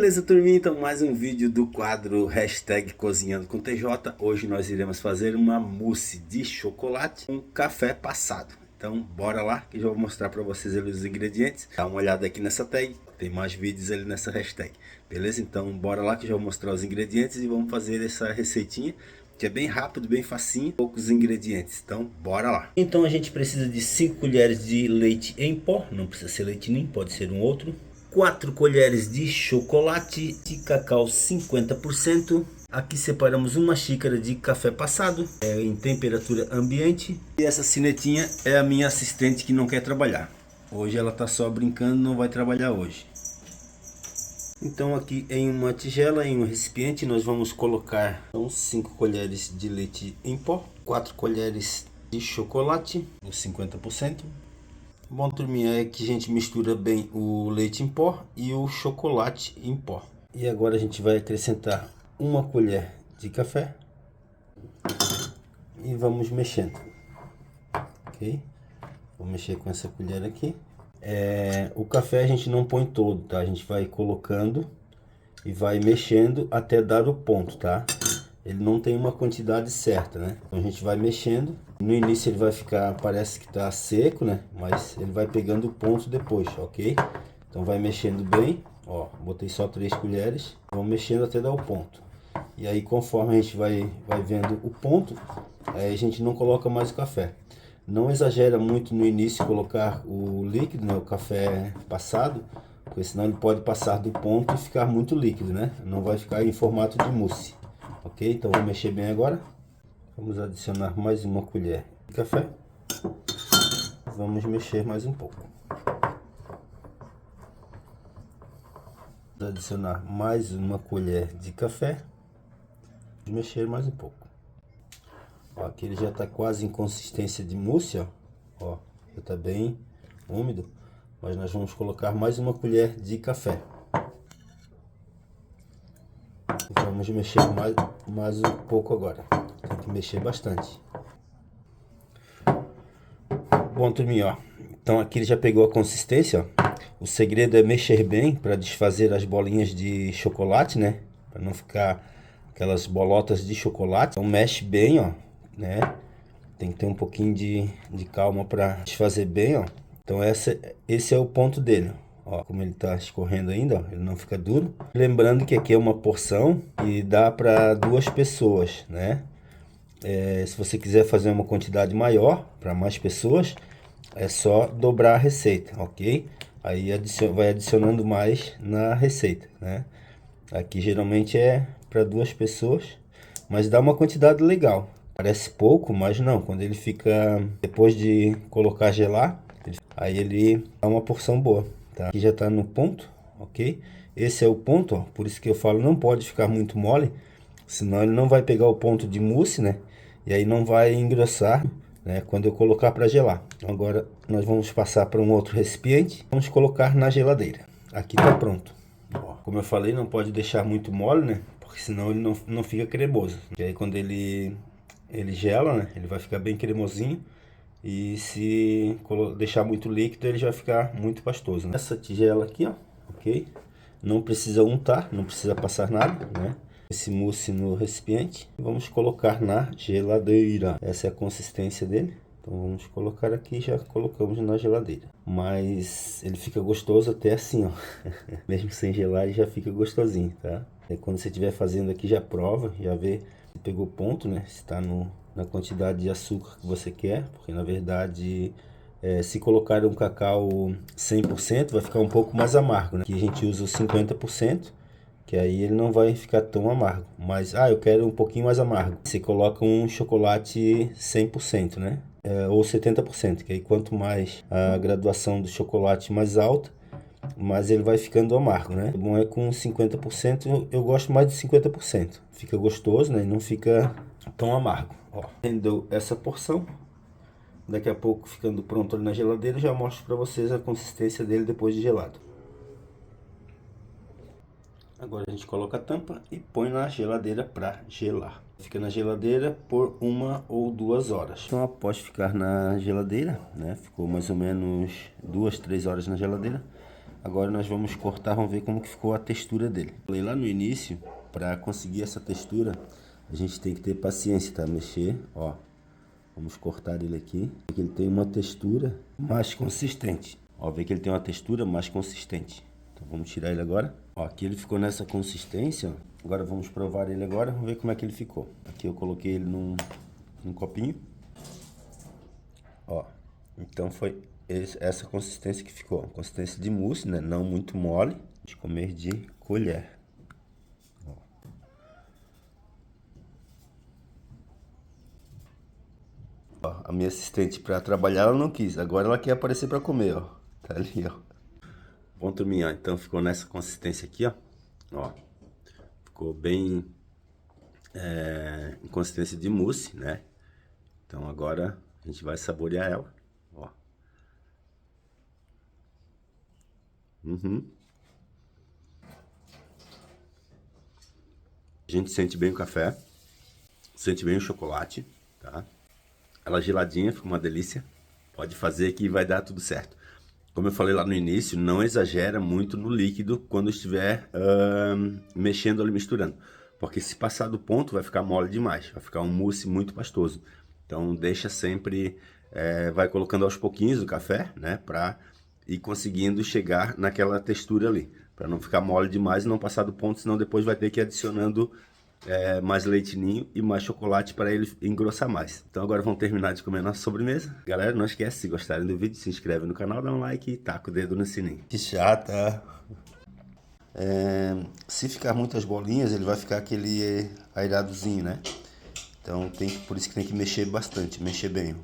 Beleza, turminha? Então, mais um vídeo do quadro hashtag Cozinhando com TJ. Hoje nós iremos fazer uma mousse de chocolate com café passado. Então, bora lá que eu já vou mostrar para vocês ali os ingredientes. Dá uma olhada aqui nessa tag, tem mais vídeos ali nessa hashtag. Beleza? Então, bora lá que eu já vou mostrar os ingredientes e vamos fazer essa receitinha que é bem rápido, bem facinho, poucos ingredientes. Então, bora lá. Então, a gente precisa de 5 colheres de leite em pó, não precisa ser leite ninho, pode ser um outro. 4 colheres de chocolate de cacau 50%. Aqui separamos uma xícara de café passado em temperatura ambiente. E essa cinetinha é a minha assistente que não quer trabalhar. Hoje ela está só brincando, não vai trabalhar hoje. Então aqui em uma tigela, em um recipiente, nós vamos colocar 5 colheres de leite em pó, 4 colheres de chocolate, os 50%. Bom, turminha, é que a gente mistura bem o leite em pó e o chocolate em pó. E agora a gente vai acrescentar uma colher de café e vamos mexendo, ok? Vou mexer com essa colher aqui. O café a gente não põe todo, tá? A gente vai colocando e vai mexendo até dar o ponto, tá? Ele não tem uma quantidade certa, né? Então a gente vai mexendo. No início ele vai ficar, parece que tá seco, né? Mas ele vai pegando o ponto depois, ok? Então vai mexendo bem. Ó, botei só 3 colheres. Vamos mexendo até dar o ponto. E aí conforme a gente vai vendo o ponto, aí a gente não coloca mais o café. Não exagera muito no início colocar o líquido, né? O café passado, porque senão ele pode passar do ponto e ficar muito líquido, né? Não vai ficar em formato de mousse. Ok? Então vou mexer bem agora. Vamos adicionar mais uma colher de café. Vamos mexer mais um pouco. Vamos adicionar mais uma colher de café. Vamos mexer mais um pouco. Ó, aqui ele já está quase em consistência de mousse, ó. Ó, já está bem úmido. Mas nós vamos colocar mais uma colher de café. Vamos mexer mais um pouco agora. Tem que mexer bastante. Bom, turminha, ó. Então aqui ele já pegou a consistência, ó. O segredo é mexer bem para desfazer as bolinhas de chocolate, né? Para não ficar aquelas bolotas de chocolate. Então mexe bem, ó, né? Tem que ter um pouquinho de calma para desfazer bem, ó. Então esse é o ponto dele, ó. Como ele tá escorrendo ainda, ó, ele não fica duro. Lembrando que aqui é uma porção e dá para 2 pessoas, né? Se você quiser fazer uma quantidade maior para mais pessoas, é só dobrar a receita, ok? Aí vai adicionando mais na receita, né? Aqui geralmente é para 2 pessoas, mas dá uma quantidade legal. Parece pouco, mas não. Quando ele fica, depois de colocar gelar, aí ele dá uma porção boa, tá? Aqui já está no ponto, ok? Esse é o ponto, ó, por isso que eu falo, não pode ficar muito mole, senão ele não vai pegar o ponto de mousse, né? E aí não vai engrossar, né, quando eu colocar para gelar. Então, agora nós vamos passar para um outro recipiente. Vamos colocar na geladeira. Aqui está pronto. Ó, como eu falei, não pode deixar muito mole, né? Porque senão ele não fica cremoso. E aí quando ele gela, né? Ele vai ficar bem cremosinho. E se deixar muito líquido, ele já vai ficar muito pastoso, né? Essa tigela aqui, ó, ok? Não precisa untar, não precisa passar nada, né? Esse mousse no recipiente. Vamos colocar na geladeira. Essa é a consistência dele. Então vamos colocar aqui, já colocamos na geladeira. Mas ele fica gostoso até assim, ó. Mesmo sem gelar, ele já fica gostosinho, tá? E quando você estiver fazendo aqui, já prova, já vê se pegou ponto, né? Se está na quantidade de açúcar que você quer. Porque na verdade, se colocar um cacau 100%, vai ficar um pouco mais amargo, né? Aqui a gente usa o 50%. Que aí ele não vai ficar tão amargo. Mas, eu quero um pouquinho mais amargo. Você coloca um chocolate 100%, né? Ou 70%, que aí quanto mais a graduação do chocolate mais alta, mais ele vai ficando amargo, né? O bom é com 50%, eu gosto mais de 50%. Fica gostoso, né? E não fica tão amargo. Ó, rendeu essa porção. Daqui a pouco, ficando pronto ali na geladeira, eu já mostro para vocês a consistência dele depois de gelado. Agora a gente coloca a tampa e põe na geladeira para gelar. Fica na geladeira por 1 ou 2 horas. Então após ficar na geladeira, né, ficou mais ou menos 2, 3 horas na geladeira, Agora nós vamos cortar, vamos ver como que ficou a textura dele. Falei lá no início, para conseguir essa textura, a gente tem que ter paciência, tá? Mexer, ó. Vamos cortar ele aqui. Ele tem uma textura mais consistente. Ó, vê que ele tem uma textura mais consistente. Então vamos tirar ele agora. Ó, aqui ele ficou nessa consistência, ó. Agora vamos provar ele agora, vamos ver como é que ele ficou. Aqui eu coloquei ele num copinho. Ó, então foi essa consistência que ficou. Consistência de mousse, né? Não muito mole. De comer de colher. Ó, a minha assistente para trabalhar ela não quis. Agora ela quer aparecer para comer, ó. Tá ali, ó. Bom, turminha, ó, então ficou nessa consistência aqui, ó. Ó. Ficou bem em consistência de mousse, né? Então agora a gente vai saborear ela, ó. A gente sente bem o café, sente bem o chocolate, tá? Ela geladinha, fica uma delícia. Pode fazer que vai dar tudo certo. Como eu falei lá no início, não exagera muito no líquido quando estiver mexendo ali, misturando. Porque se passar do ponto vai ficar mole demais, vai ficar um mousse muito pastoso. Então deixa sempre, vai colocando aos pouquinhos o café, né? Pra ir conseguindo chegar naquela textura ali. Pra não ficar mole demais e não passar do ponto, senão depois vai ter que ir adicionando mais leitinho e mais chocolate para ele engrossar mais. Então agora vamos terminar de comer nossa sobremesa. Galera, não esquece, se gostarem do vídeo, se inscreve no canal, dá um like e taca o dedo no sininho. Que chata! Se ficar muitas bolinhas, ele vai ficar aquele airadozinho, né? Então por isso que tem que mexer bastante, mexer bem.